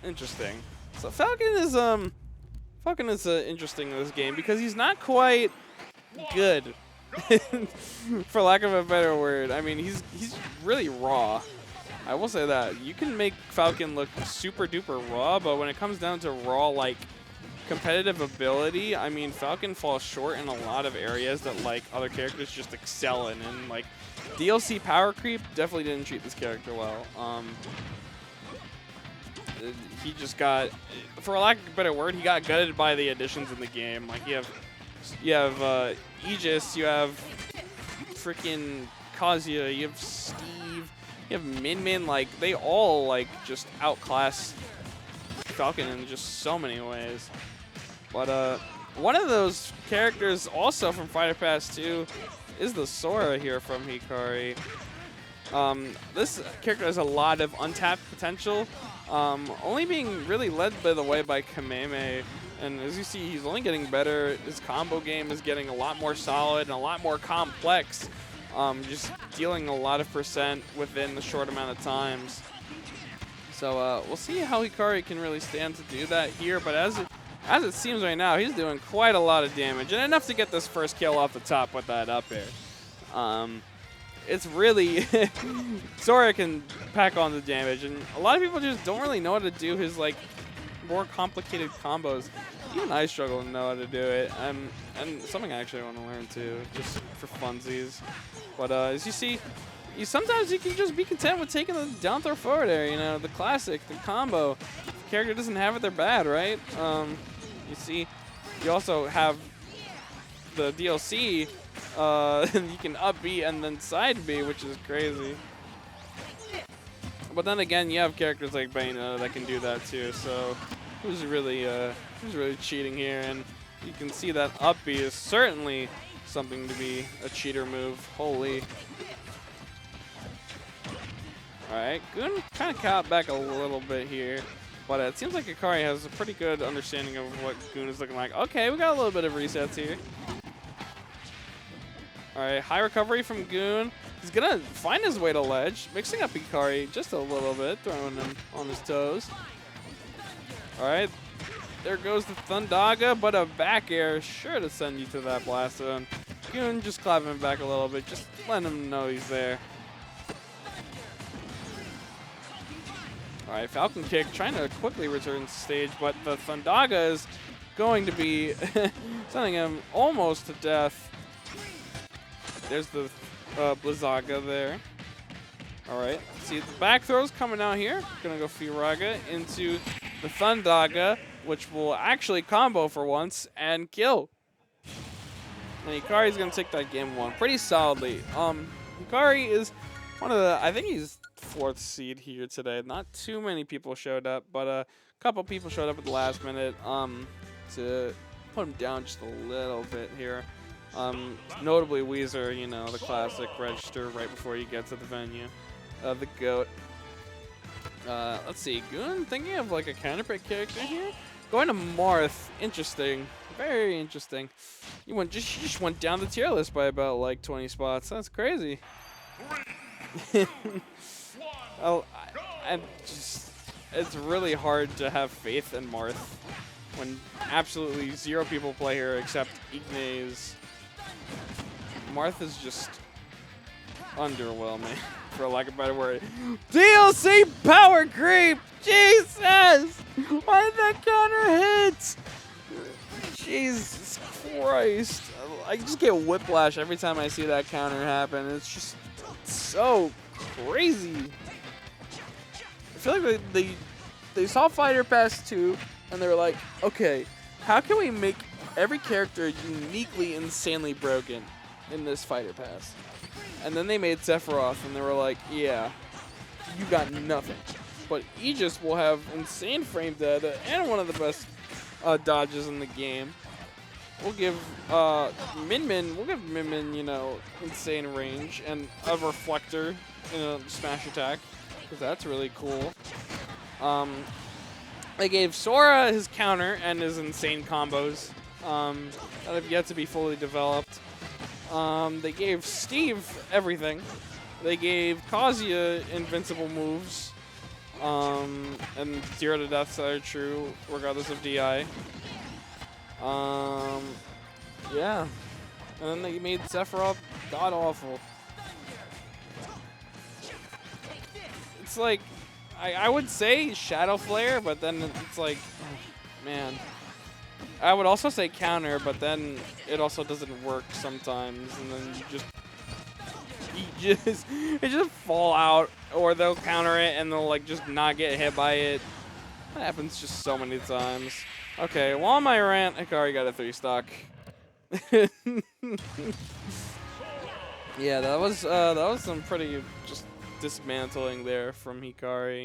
Interesting. So Falcon is interesting in this game because he's not quite good, for lack of a better word. I mean, he's really raw. I will say that. You can make Falcon look super duper raw, but when it comes down to raw, like, competitive ability, I mean, Falcon falls short in a lot of areas that, like, other characters just excel in. And, like, DLC power creep definitely didn't treat this character well. He just got, for lack of a better word, he got gutted by the additions in the game. Like, you have Aegis, you have freaking Kazuya, you have Steve, you have Min. Like, they all, like, just outclass Falcon in just so many ways. But one of those characters also from Fighter Pass 2 is the Sora here from Hikari. This character has a lot of untapped potential, only being really led by the way by Kameme. And as you see, he's only getting better. His combo game is getting a lot more solid and a lot more complex, just dealing a lot of percent within a short amount of times. So we'll see how Hikari can really stand to do that here. But as it seems right now, he's doing quite a lot of damage, and enough to get this first kill off the top with that up air. It's really Sora can pack on the damage, and a lot of people just don't really know how to do his, like, more complicated combos. Even I struggle to know how to do it, and something I actually want to learn too, just for funsies. But as you see, sometimes you can just be content with taking the down throw forward air, you know, the classic, the combo. If the character doesn't have it, they're bad, right? You see, you also have the DLC, you can up B and then side B, which is crazy. But then again, you have characters like Bayonetta that can do that too, so who's really cheating here? And you can see that up B is certainly something to be a cheater move. Holy. Alright, Goon kind of caught back a little bit here, but it seems like Hikari has a pretty good understanding of what Goon is looking like. Okay, we got a little bit of resets here. Alright, high recovery from Goon. He's going to find his way to ledge, mixing up Hikari just a little bit, throwing him on his toes. Alright, there goes the Thundaga, but a back air sure to send you to that blast zone. Goon just clapping him back a little bit, just letting him know he's there. Alright, Falcon kick trying to quickly return to stage, but the Thundaga is going to be sending him almost to death. There's the Blizzaga there. Alright, see the back throws coming out here. Gonna go Firaga into the Thundaga, which will actually combo for once and kill. And Hikari's gonna take that game one pretty solidly. Hikari is one of the, I think he's 4th seed here today. Not too many people showed up, but a couple people showed up at the last minute to put him down just a little bit here. Notably Weezer, you know, the classic register right before you get to the venue. The GOAT. Let's see, Goon thinking of like a counterpick character here. Going to Marth, interesting, very interesting. You just went down the tier list by about like 20 spots. That's crazy. It's really hard to have faith in Marth when absolutely 0 people play here except Ignace. Marth is just underwhelming, for lack of a better word. DLC power creep! Jesus! Why did that counter hit? Jesus Christ. I just get whiplash every time I see that counter happen. It's just so crazy. I feel like they saw Fighter Pass 2 and they were like, okay, how can we make every character uniquely insanely broken in this Fighter Pass? And then they made Sephiroth and they were like, yeah, you got nothing. But Aegis will have insane frame data and one of the best dodges in the game. We'll give Min, you know, insane range and a reflector in a smash attack, because that's really cool. They gave Sora his counter and his insane combos that have yet to be fully developed. They gave Steve everything. They gave Kazuya invincible moves. And 0 to deaths that are true regardless of DI. Yeah. And then they made Sephiroth god awful. It's like, I would say Shadow Flare, but then it's like, oh, man. I would also say counter, but then it also doesn't work sometimes, and then it just fall out, or they'll counter it and they'll like just not get hit by it. That happens just so many times. Okay, while on my rant, Hikari got a 3 stock. Yeah, that was some pretty just dismantling there from Hikari.